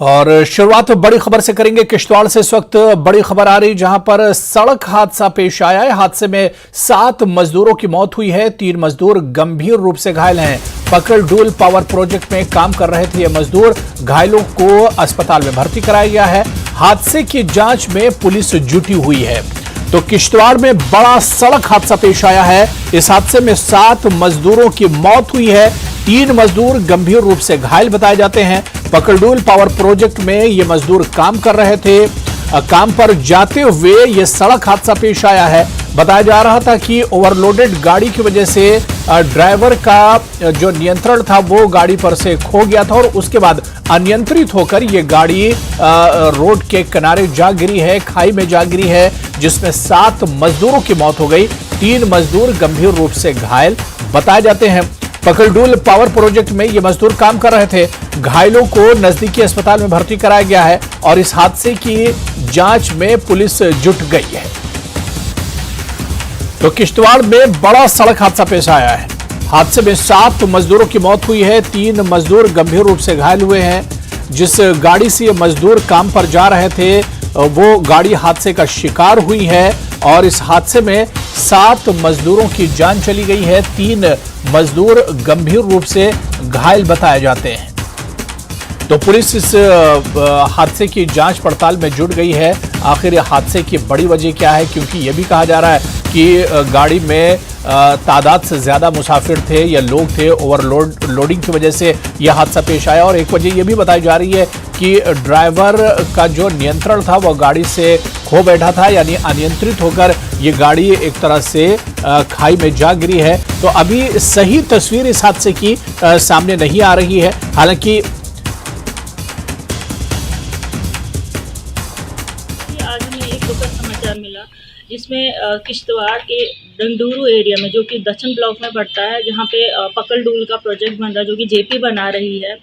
और शुरुआत बड़ी खबर से करेंगे। किश्तवाड़ से इस वक्त बड़ी खबर आ रही, जहां पर सड़क हादसा पेश आया है। हादसे में 7 मजदूरों की मौत हुई है, 3 मजदूर गंभीर रूप से घायल हैं। पकलडूल पावर प्रोजेक्ट में काम कर रहे थे ये मजदूर। घायलों को अस्पताल में भर्ती कराया गया है। हादसे की जांच में पुलिस जुटी हुई है। तो किश्तवाड़ में बड़ा सड़क हादसा पेश आया है। इस हादसे में 7 मजदूरों की मौत हुई है, 3 मजदूर गंभीर रूप से घायल बताए जाते हैं। पकलडूल पावर प्रोजेक्ट में ये मजदूर काम कर रहे थे। काम पर जाते हुए ये सड़क हादसा पेश आया है। बताया जा रहा था कि ओवरलोडेड गाड़ी की वजह से ड्राइवर का जो नियंत्रण था वो गाड़ी पर से खो गया था और उसके बाद अनियंत्रित होकर ये गाड़ी रोड के किनारे जा गिरी है, खाई में जा गिरी है, जिसमें 7 मजदूरों की मौत हो गई, 3 मजदूर गंभीर रूप से घायल बताए जाते हैं। पकलडूल पावर प्रोजेक्ट में ये मजदूर काम कर रहे थे। घायलों को नजदीकी अस्पताल में भर्ती कराया गया है और इस हादसे की जांच में पुलिस जुट गई है। तो किश्तवाड़ में बड़ा सड़क हादसा पेश आया है। हादसे में 7 मजदूरों की मौत हुई है, 3 मजदूर गंभीर रूप से घायल हुए हैं। जिस गाड़ी से ये मजदूर काम पर जा रहे थे वो गाड़ी हादसे का शिकार हुई है और इस हादसे में 7 मजदूरों की जान चली गई है, 3 मजदूर गंभीर रूप से घायल बताए जाते हैं। तो पुलिस इस हादसे की जांच पड़ताल में जुट गई है। आखिर हादसे की बड़ी वजह क्या है, क्योंकि यह भी कहा जा रहा है कि गाड़ी में तादाद से ज्यादा मुसाफिर थे या लोग थे। लोडिंग की वजह से यह हादसा पेश आया और एक वजह यह भी बताई जा रही है कि ड्राइवर का जो नियंत्रण था वह गाड़ी से खो बैठा था, यानी अनियंत्रित होकर ये गाड़ी एक तरह से खाई में जा गिरी है। तो अभी सही तस्वीर इस हादसे की सामने नहीं आ रही है। हालांकि आज हमें एक दुखद समाचार मिला जिसमें किश्तवाड़ के डंडूरू एरिया में, जो कि दक्षिण ब्लॉक में पड़ता है, जहाँ पे पकलडूल का प्रोजेक्ट बन रहा है, जो कि जेपी बना रही है,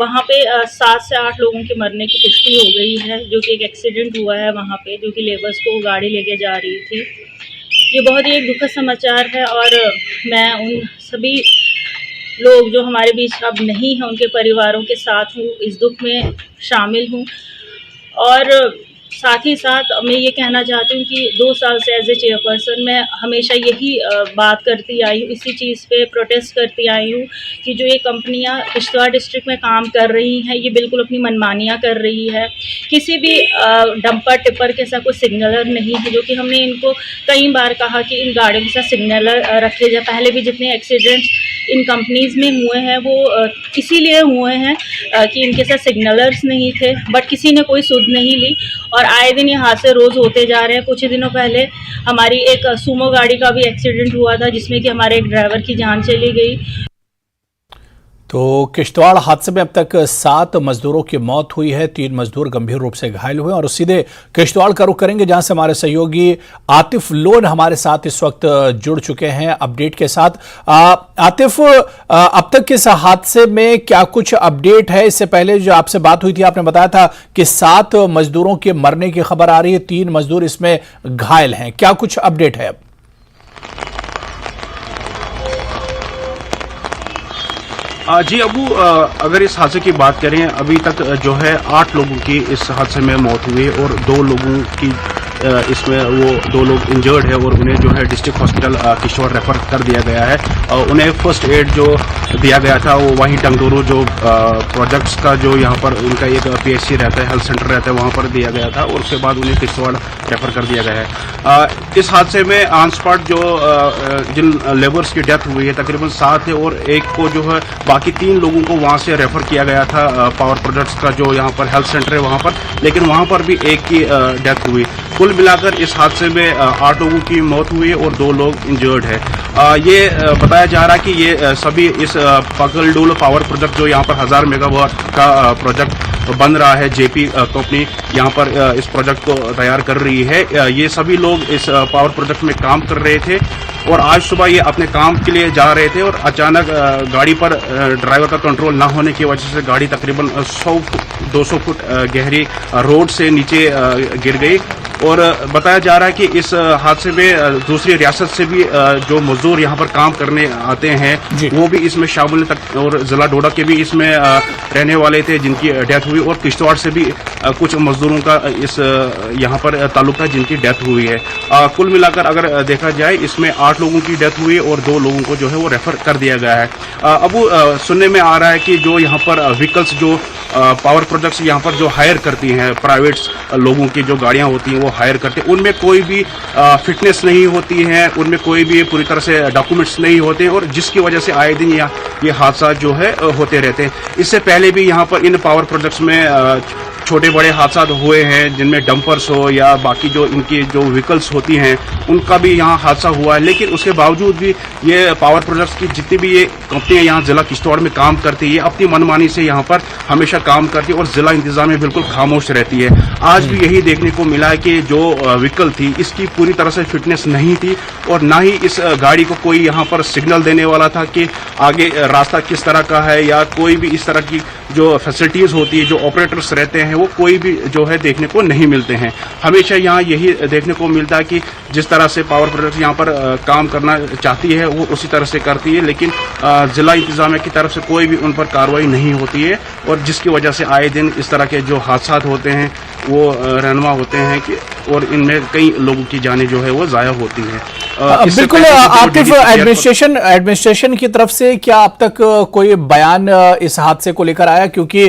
वहाँ पे 7 से 8 लोगों के मरने की पुष्टि हो गई है। जो कि एक एक्सीडेंट हुआ है वहाँ पे, जो कि लेबर्स को गाड़ी लेके जा रही थी। ये बहुत ही एक दुखद समाचार है और मैं उन सभी लोग जो हमारे बीच अब नहीं हैं उनके परिवारों के साथ हूँ, इस दुख में शामिल हूँ। और साथ ही साथ मैं ये कहना चाहती हूँ कि 2 साल से एज ए चेयरपर्सन मैं हमेशा यही बात करती आई हूँ, इसी चीज़ पे प्रोटेस्ट करती आई हूँ कि जो ये कंपनियाँ किश्तवाड़ डिस्ट्रिक्ट में काम कर रही हैं ये बिल्कुल अपनी मनमानियाँ कर रही है। किसी भी डंपर टिपर के साथ कोई सिग्नलर नहीं है, जो कि हमने इनको कई बार कहा कि इन गाड़ियों के साथ सिग्नलर रखे जाए। पहले भी जितने एक्सीडेंट्स इन कंपनीज़ में हुए हैं वो इसीलिए हुए हैं कि इनके साथ सिग्नलर्स नहीं थे, बट किसी ने कोई सुध नहीं ली और आए दिन ये हादसे रोज़ होते जा रहे हैं। कुछ ही दिनों पहले हमारी एक सुमो गाड़ी का भी एक्सीडेंट हुआ था जिसमें कि हमारे एक ड्राइवर की जान चली गई। तो किश्तवाड़ हादसे में अब तक 7 मजदूरों की मौत हुई है, 3 मजदूर गंभीर रूप से घायल हुए। और सीधे किश्तवाड़ का रुख करेंगे जहां से हमारे सहयोगी आतिफ लोन हमारे साथ इस वक्त जुड़ चुके हैं अपडेट के साथ। आतिफ, अब तक इस हादसे में क्या कुछ अपडेट है? इससे पहले जो आपसे बात हुई थी आपने बताया था कि 7 मजदूरों के मरने की खबर आ रही है, 3 मजदूर इसमें घायल हैं। क्या कुछ अपडेट है अब? जी अबू, अगर इस हादसे की बात करें, अभी तक जो है 8 लोगों की इस हादसे में मौत हुई और 2 लोगों की इसमें वो 2 लोग इंजर्ड है और उन्हें जो है डिस्ट्रिक्ट हॉस्पिटल किश्तवाड़ रेफर कर दिया गया है। उन्हें फर्स्ट एड जो दिया गया था वो वहीं डंडूरू जो प्रोजेक्ट्स का जो यहाँ पर उनका एक PHC रहता है, हेल्थ सेंटर रहता है, वहाँ पर दिया गया था और उसके बाद उन्हें किश्तवाड़ रेफर कर दिया गया है। इस हादसे में ऑन स्पॉट जो जिन लेबर्स की डेथ हुई है तकरीबन 7 है और एक को जो है बाकी 3 लोगों को वहाँ से रेफर किया गया था पावर प्रोजेक्ट्स का जो यहाँ पर हेल्थ सेंटर है वहाँ पर, लेकिन वहाँ पर भी एक की डेथ हुई। कुल मिलाकर इस हादसे में 8 लोगों की मौत हुई और 2 लोग इंजर्ड है। ये बताया जा रहा है कि ये सभी इस पकलडूल पावर प्रोजेक्ट जो यहाँ पर 1000 मेगावाट का प्रोजेक्ट बन रहा है, जेपी कंपनी यहाँ पर इस प्रोजेक्ट को तैयार कर रही है, ये सभी लोग इस पावर प्रोजेक्ट में काम कर रहे थे और आज सुबह ये अपने काम के लिए जा रहे थे और अचानक गाड़ी पर ड्राइवर का कंट्रोल ना होने की वजह से गाड़ी तकरीबन 100-200 फुट गहरी रोड से नीचे गिर गई। और बताया जा रहा है कि इस हादसे में दूसरी रियासत से भी जो मजदूर यहाँ पर काम करने आते हैं वो भी इसमें शामिल तक, और जिला डोडा के भी इसमें रहने वाले थे जिनकी डेथ हुई, और किश्तवाड़ से भी कुछ मजदूरों का इस यहाँ पर ताल्लुक है जिनकी डेथ हुई है। कुल मिलाकर अगर देखा जाए इसमें 8 लोगों की डेथ हुई और 2 लोगों को जो है वो रेफर कर दिया गया है। अब सुनने में आ रहा है कि जो यहाँ पर व्हीकल्स जो पावर प्रोजेक्ट्स यहाँ पर जो हायर करती हैं, प्राइवेट लोगों की जो गाड़ियाँ होती हैं वो हायर करते हैं, उनमें कोई भी फिटनेस नहीं होती है, उनमें कोई भी पूरी तरह से डॉक्यूमेंट्स नहीं होते हैं, और जिसकी वजह से आए दिन ये हादसा जो है होते रहते हैं। इससे पहले भी यहाँ पर इन पावर प्रोजेक्ट्स में छोटे बड़े हादसा हुए हैं जिनमें डंपर्स हो या बाकी जो इनकी जो व्हीकल्स होती हैं उनका भी यहाँ हादसा हुआ है। लेकिन उसके बावजूद भी ये पावर प्रोजेक्ट्स की जितनी भी ये कंपनियां यहाँ जिला किश्तवाड़ में काम करती है, अपनी मनमानी से यहाँ पर हमेशा काम करती है और जिला इंतजामिया बिल्कुल खामोश रहती है। आज भी यही देखने को मिला है कि जो व्हीकल थी इसकी पूरी तरह से फिटनेस नहीं थी, और ना ही इस गाड़ी को कोई यहाँ पर सिग्नल देने वाला था कि आगे रास्ता किस तरह का है, या कोई भी इस तरह की जो फैसिलिटीज होती है, जो ऑपरेटर्स रहते हैं वो कोई भी जो है देखने को नहीं मिलते हैं। हमेशा यहाँ यही देखने को मिलता है कि जिस तरह से पावर प्रोजेक्ट यहाँ पर काम करना चाहती है वो उसी तरह से करती है, लेकिन जिला इंतजामिया की तरफ से कोई भी उन पर कार्रवाई नहीं होती है, और जिसकी वजह से आए दिन इस तरह के जो हादसा होते हैं वो रहनुमा होते हैं कि, और इनमें कई लोगों की जानें जो है वो जाया होती हैं। बिल्कुल आतिफ, एडमिनिस्ट्रेशन की तरफ से क्या अब तक कोई बयान इस हादसे को लेकर आया? क्योंकि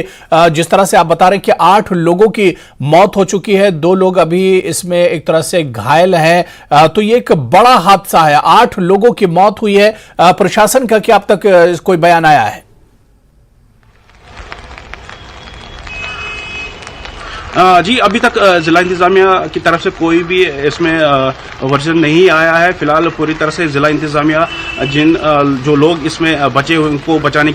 जिस तरह से आप बता रहे हैं कि 8 लोगों की मौत हो चुकी है, 2 लोग अभी इसमें एक तरह से घायल हैं, तो ये एक बड़ा हादसा है, 8 लोगों की मौत हुई है। प्रशासन का क्या अब तक कोई बयान आया है? जी, अभी तक जिला इंतजामिया की तरफ से कोई भी इसमें वर्जन नहीं आया है। फिलहाल पूरी तरह से जिला इंतजामिया जो लोग इसमें बचे हुए उनको बचाने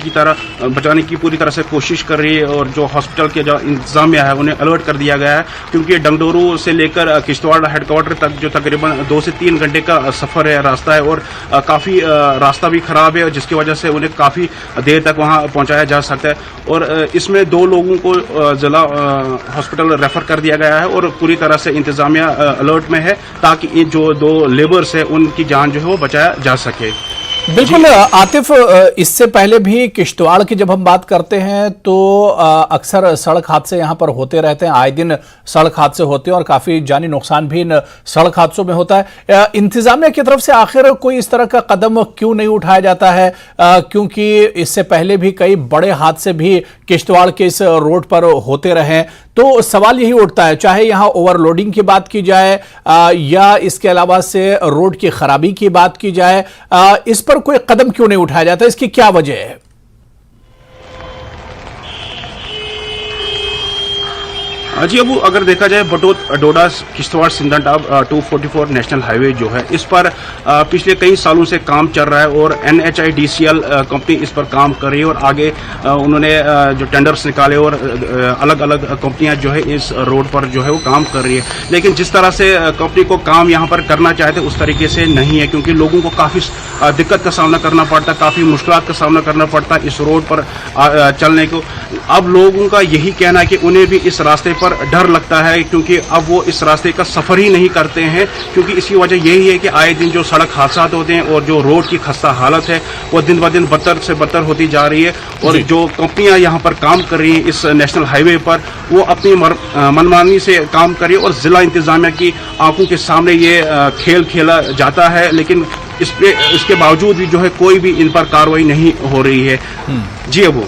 की पूरी तरह से कोशिश कर रही है, और जो हॉस्पिटल के जो इंतजामिया है उन्हें अलर्ट कर दिया गया है, क्योंकि डंगडोरू से लेकर किश्तवाड़ हेडक्वार्टर तक जो तकरीबन 2 से 3 घंटे का सफर है, रास्ता है, और काफ़ी रास्ता भी खराब है, जिसकी वजह से उन्हें काफ़ी देर तक वहाँ पहुँचाया जा सकता है। और इसमें 2 लोगों को जिला हॉस्पिटल रेफर कर दिया गया है, और पूरी तरह से इंतजामिया अलर्ट में है ताकि जो 2 लेबर्स है उनकी जान जो है वो बचाया जा सके। बिल्कुल आतिफ, इससे पहले भी किश्तवाड़ की जब हम बात करते हैं तो अक्सर सड़क हादसे यहां पर होते रहते हैं, आए दिन सड़क हादसे होते हैं और काफी जानी नुकसान भी इन सड़क हादसों में होता है। इंतजामिया की तरफ से आखिर कोई इस तरह का कदम क्यों नहीं उठाया जाता है? क्योंकि इससे पहले भी कई बड़े हादसे भी किश्तवाड़ के इस रोड पर होते रहे, तो सवाल यही उठता है, चाहे यहां ओवरलोडिंग की बात की जाए या इसके अलावा से रोड की खराबी की बात की जाए, इस पर कोई कदम क्यों नहीं उठाया जाता? इसकी क्या वजह है? जी, अब अगर देखा जाए बटोत डोडा किश्तवाड़ सिंधाटाब 244 नेशनल हाईवे जो है, इस पर पिछले कई सालों से काम चल रहा है, और NHIDCL कंपनी इस पर काम कर रही है, और आगे उन्होंने जो टेंडर्स निकाले और अलग अलग कंपनियां जो है इस रोड पर जो है वो काम कर रही है। लेकिन जिस तरह से कंपनी को काम यहाँ पर करना चाहते उस तरीके से नहीं है, क्योंकि लोगों को काफ़ी दिक्कत का सामना करना पड़ता है, काफ़ी मुश्किलात का सामना करना पड़ता है इस रोड पर चलने को। अब लोगों का यही कहना है कि उन्हें भी इस रास्ते पर डर लगता है, क्योंकि अब वो इस रास्ते का सफर ही नहीं करते हैं, क्योंकि इसकी वजह यही है कि आए दिन जो सड़क हादसा होते हैं और जो रोड की खस्ता हालत है वो दिन ब दिन बदतर से बदतर होती जा रही है। और जो कंपनियां यहाँ पर काम कर रही हैं इस नेशनल हाईवे पर, वो अपनी मनमानी से काम कर रही है, और जिला इंतजामिया की आंखों के सामने ये खेल खेला जाता है, लेकिन इसके बावजूद भी जो है कोई भी इन पर कार्रवाई नहीं हो रही है। जी अबू,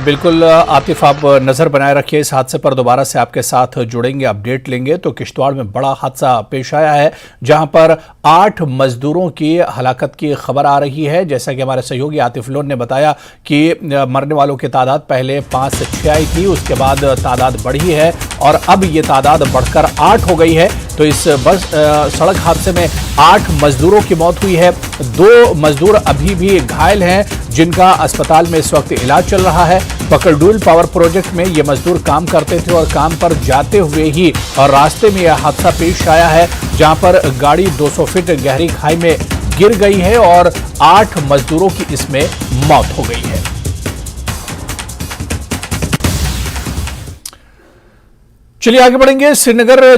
बिल्कुल आतिफ, आप नजर बनाए रखिए इस हादसे पर, दोबारा से आपके साथ जुड़ेंगे, अपडेट लेंगे। तो किश्तवाड़ में बड़ा हादसा पेश आया है जहां पर 8 मजदूरों की हलाकत की खबर आ रही है। जैसा कि हमारे सहयोगी आतिफ लोन ने बताया कि मरने वालों की तादाद पहले 5 से 6 आई थी, उसके बाद तादाद बढ़ी है और अब ये तादाद बढ़कर 8 हो गई है। तो इस सड़क हादसे में 8 मजदूरों की मौत हुई है, 2 मजदूर अभी भी घायल हैं जिनका अस्पताल में इस वक्त इलाज चल रहा है। पकलडूल पावर प्रोजेक्ट में ये मजदूर काम करते थे और काम पर जाते हुए ही और रास्ते में यह हादसा पेश आया है, जहां पर गाड़ी 200 फीट गहरी खाई में गिर गई है और 8 मजदूरों की इसमें मौत हो गई है। चलिए आगे बढ़ेंगे। श्रीनगर